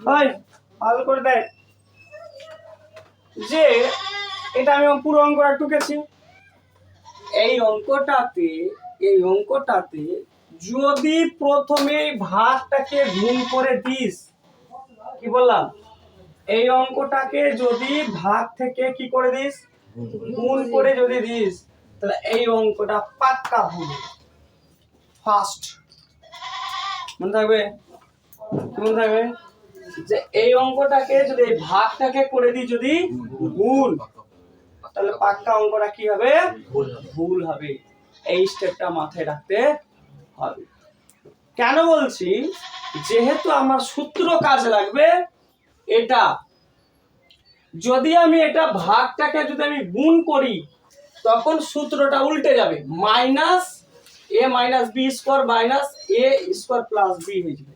ভাই ভালো করে দেখ যে এটা আমি পুরো অঙ্কটা টুকেছি। এই অঙ্কটাতে যদি প্রথমে ভাগটাকে গুণ করে দিস, কি বললাম, এই অঙ্কটাকে যদি ভাগ থেকে কি করে দিস, গুণ করে যদি দিস, তাহলে এই অঙ্কটা পাক্কা ভুল। ফার্স্ট মনে থাকবে, মনে থাকবে যে এই অঙ্কটাকে যদি এই ভাগটাকে করে দিই যদি গুণ, তাহলে পাক্কা অঙ্কটা কি হবে, ভুল হবে। এই স্টেপটা মাথায় রাখতে হবে। কেন বলছি, যেহেতু আমার সূত্র কাজে লাগবে, এটা যদি আমি এটা ভাগটাকে যদি আমি গুণ করি তখন সূত্রটা উল্টে যাবে, মাইনাস এ মাইনাস বি স্কোয়ার মাইনাস এ স্কোয়ার প্লাস বি হয়ে যাবে,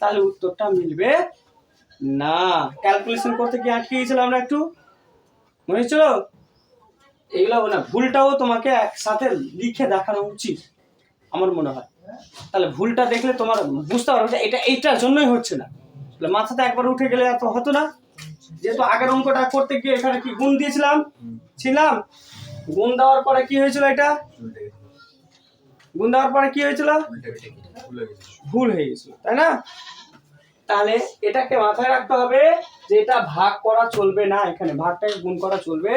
তাহলে উত্তরটা মিলবে না। ক্যালকুলেশন করতে গিয়ে আটকে গেছিলাম আমরা, একটু মনে হচ্ছিল এইগুলো না, ভুলটাও তোমাকে একসাথে লিখে দেখানো উচিত আমার মনে হয়, তাহলে ভুলটা দেখলে তোমার বুঝতে পারবে এটা এইটার জন্যই হচ্ছে না। মাথাতে একবার উঠে গেলে এত হতো না। যেহেতু আগের অঙ্কটা করতে গিয়ে এখানে কি গুণ দিয়েছিলাম, গুণ দেওয়ার পরে কি হয়েছিল, এটা গুণ দেওয়ার পরে কি হয়েছিল, ভুল হয়ে গেছিল, তাই না? তাহলে এটাকে মাথায় রাখতে হবে যে এটা ভাগ করা চলবে না, এখানে ভাগটাকে গুণ করা চলবে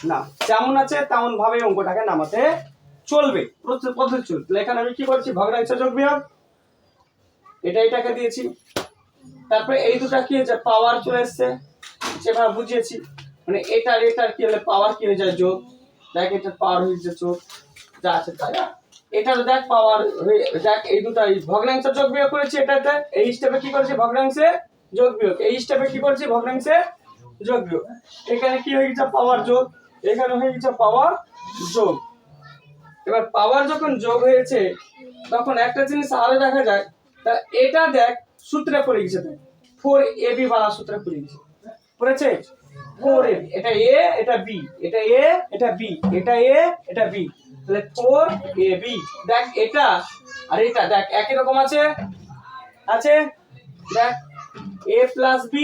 না, যেমন আছে তেমন ভাবে অঙ্কটাকে নামাতে চলবে, পদ্ধতি চলবে। তাহলে এখানে আমি কি করছি, ভগ্নাংশ যোগ বিয়োগ, এটাকে দিয়েছি, তারপরে এই দুটা কি হয়েছে, পাওয়ার চলে এসছে, সেভাবে বুঝিয়েছি, মানে এটার কি হলে পাওয়ার কি হয়ে যায়, যোগ, দেখ এটার পাওয়ার হয়ে যায় যোগ, যা আছে তাই। এটার দেখ পাওয়ার হয়ে, দেখ এই দুটা ভগ্নাংশ যোগ বিয়োগ করেছি, এটাতে এই স্টেপে কি করেছি, ভগ্নাংশে যোগ বিয়োগ, এই স্টেপে কি করেছি, ভগ্নাংশে যোগ বিয়োগ। এখানে কি হয়ে গেছে, পাওয়ার যোগ, এখানে হয়ে গেছে পাওয়ার যোগ। এবার পাওয়ার যখন যোগ হয়েছে তখন একটা জিনিস আরো দেখা যায়, তা এটা দেখ সূত্রে পড়ে গেছে, 4ab বালা সূত্রে পড়ে গেছে, পড়েছে 4ab, এটা a এটা b, এটা a এটা b, এটা a এটা b, তাহলে 4ab। দেখ এটা আর এটা দেখ একই রকম আছে, দেখ a plus b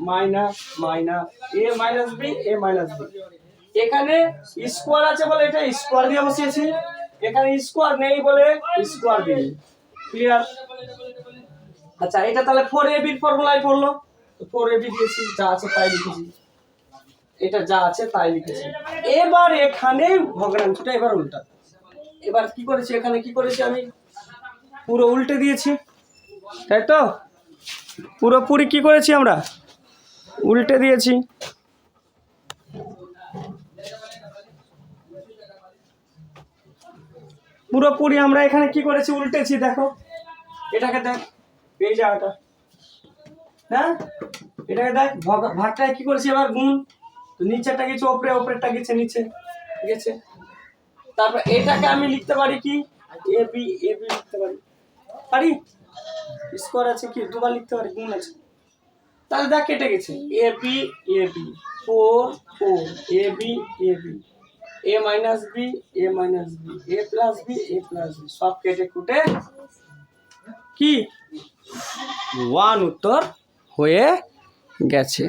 minus minus a minus b এখানে স্কোয়ার আছে বলে এটা স্কোয়ার দিয়ে বসিয়েছি, এখানে স্কোয়ার নেই বলে স্কোয়ার দিই। ক্লিয়ার? আচ্ছা, এটা তাহলে 4ab এর ফর্মুলায় পড়লো, 4ab দিয়েছি, যা আছে তাই লিখেছি, এটা যা আছে তাই লিখেছি। এবার এখানে ভগ্নাংশটা এবার উল্টা, এবার কি করেছি, এখানে কি করেছি, আমি পুরো উল্টে দিয়েছি, তাই তো? পুরোপুরি কি করেছি, আমরা উল্টে দিয়েছি। পুরোপুরি আমরা এখানে কি করেছি, উল্টেছি, দেখো এটাকে দেখ, এই জায়গাটা না, এটাকে দেখ ভাগটায় কি করেছি, এবার গুণ, তো নিচেরটা গেছে ওপরে, ওপরেরটা গেছে নিচে গেছে। তারপর এটাকে আমি লিখতে পারি কি, এ বি লিখতে পারি, স্কোয়ার আছে কি দুবার লিখতে পারি, গুণ আছে, তাহলে দেখ কেটে গেছে, A B 4 A B A minus B A plus B সব কেটে কুটে কি 1 উত্তর হয়ে গেছে।